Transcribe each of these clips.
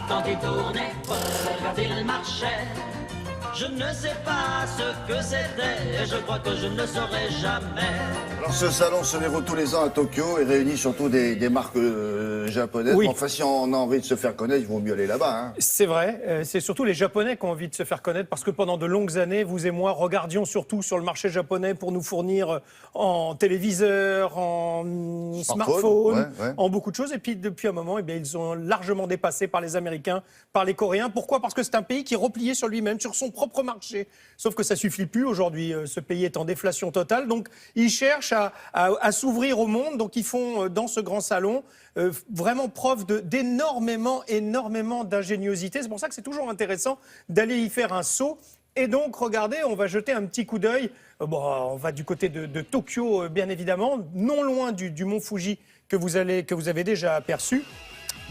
Quand il tournait, quand il marchait, je ne sais pas ce que c'était, et je crois que je ne le saurai jamais. Alors ce salon se déroule tous les ans à Tokyo et réunit surtout des marques japonaises. Oui. Mais enfin, si on a envie de se faire connaître, il vaut mieux aller là-bas. Hein. C'est vrai, c'est surtout les Japonais qui ont envie de se faire connaître parce que pendant de longues années, vous et moi regardions surtout sur le marché japonais pour nous fournir en téléviseur, en smartphone, ouais. en beaucoup de choses. Et puis depuis un moment, eh bien, ils sont largement dépassés par les Américains, par les Coréens. Pourquoi ? Parce que c'est un pays qui est replié sur lui-même, sur son propre marché. Sauf que ça suffit plus aujourd'hui. Ce pays est en déflation totale. Donc ils cherchent à s'ouvrir au monde. Donc ils font dans ce grand salon vraiment preuve d'énormément d'ingéniosité. C'est pour ça que c'est toujours intéressant d'aller y faire un saut. Et donc, regardez, on va jeter un petit coup d'œil. On va du côté de Tokyo, bien évidemment, non loin du mont Fuji que vous avez déjà aperçu.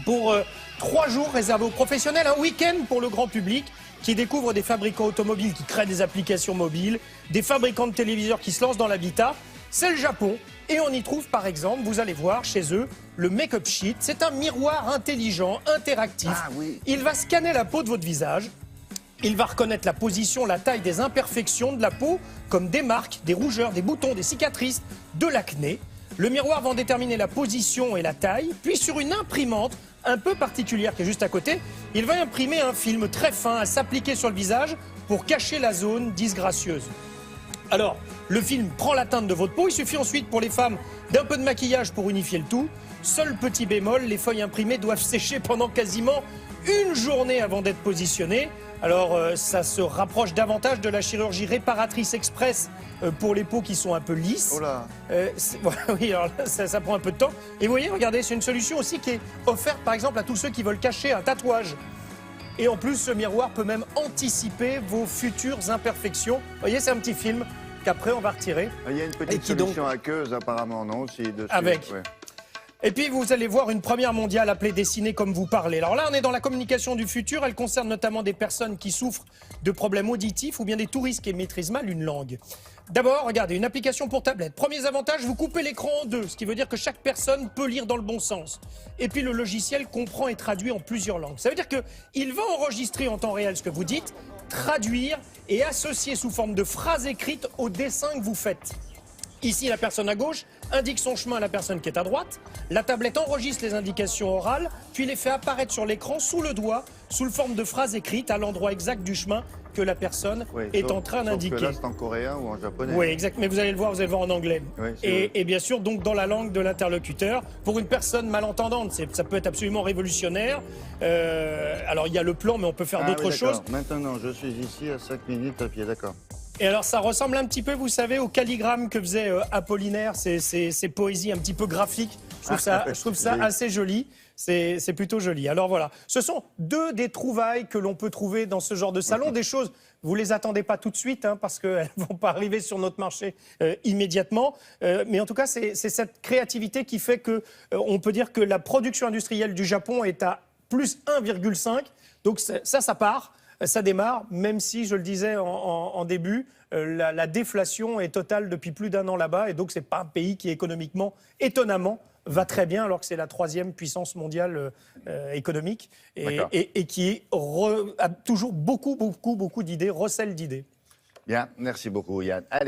Pour 3 jours réservés aux professionnels, un week-end pour le grand public qui découvre des fabricants automobiles qui créent des applications mobiles, des fabricants de téléviseurs qui se lancent dans l'habitat. C'est le Japon. Et on y trouve, par exemple, vous allez voir chez eux, le Make-up Sheet. C'est un miroir intelligent, interactif. Ah oui. Il va scanner la peau de votre visage. Il va reconnaître la position, la taille des imperfections de la peau, comme des marques, des rougeurs, des boutons, des cicatrices, de l'acné. Le miroir va en déterminer la position et la taille. Puis sur une imprimante un peu particulière qui est juste à côté, il va imprimer un film très fin à s'appliquer sur le visage pour cacher la zone disgracieuse. Alors, le film prend la teinte de votre peau. Il suffit ensuite pour les femmes d'un peu de maquillage pour unifier le tout. Seul petit bémol, les feuilles imprimées doivent sécher pendant quasiment une journée avant d'être positionnées. Alors, ça se rapproche davantage de la chirurgie réparatrice express pour les peaux qui sont un peu lisses. Oh là. Oui, alors là, ça prend un peu de temps. Et vous voyez, regardez, c'est une solution aussi qui est offerte par exemple à tous ceux qui veulent cacher un tatouage. Et en plus, ce miroir peut même anticiper vos futures imperfections. Vous voyez, c'est un petit film qu'après on va retirer. Il y a une petite solution aqueuse apparemment, non aussi dessus. Avec. Ouais. Et puis vous allez voir une première mondiale appelée Dessiner comme vous parlez. Alors là, on est dans la communication du futur. Elle concerne notamment des personnes qui souffrent de problèmes auditifs ou bien des touristes qui maîtrisent mal une langue. D'abord, regardez, une application pour tablette. Premiers avantages, vous coupez l'écran en deux, ce qui veut dire que chaque personne peut lire dans le bon sens. Et puis le logiciel comprend et traduit en plusieurs langues. Ça veut dire qu'il va enregistrer en temps réel ce que vous dites, traduire et associer sous forme de phrases écrites au dessin que vous faites. Ici, la personne à gauche indique son chemin à la personne qui est à droite. La tablette enregistre les indications orales, puis les fait apparaître sur l'écran sous le doigt, sous le forme de phrases écrites à l'endroit exact du chemin que la personne est en train d'indiquer. Là, c'est en coréen ou en japonais. Oui, exact. Mais vous allez le voir en anglais. Oui, et bien sûr, donc dans la langue de l'interlocuteur. Pour une personne malentendante, ça peut être absolument révolutionnaire. Alors, il y a le plan, mais on peut faire d'autres choses. Maintenant, je suis ici à 5 minutes à pied, d'accord. Et alors, ça ressemble un petit peu, vous savez, au calligramme que faisait Apollinaire, ces poésies un petit peu graphiques. Je trouve ça assez joli. C'est plutôt joli. Alors voilà, ce sont 2 des trouvailles que l'on peut trouver dans ce genre de salon. Des choses, vous ne les attendez pas tout de suite, hein, parce qu'elles ne vont pas arriver sur notre marché immédiatement. Mais en tout cas, c'est cette créativité qui fait qu'on peut dire que la production industrielle du Japon est à plus 1,5. Donc ça part. Ça démarre, même si, je le disais en début, la déflation est totale depuis plus d'1 an là-bas. Et donc, ce n'est pas un pays qui, économiquement, étonnamment, va très bien, alors que c'est la 3e puissance mondiale économique. Et qui a toujours beaucoup d'idées, recèle d'idées. Bien, merci beaucoup Yann. Allez.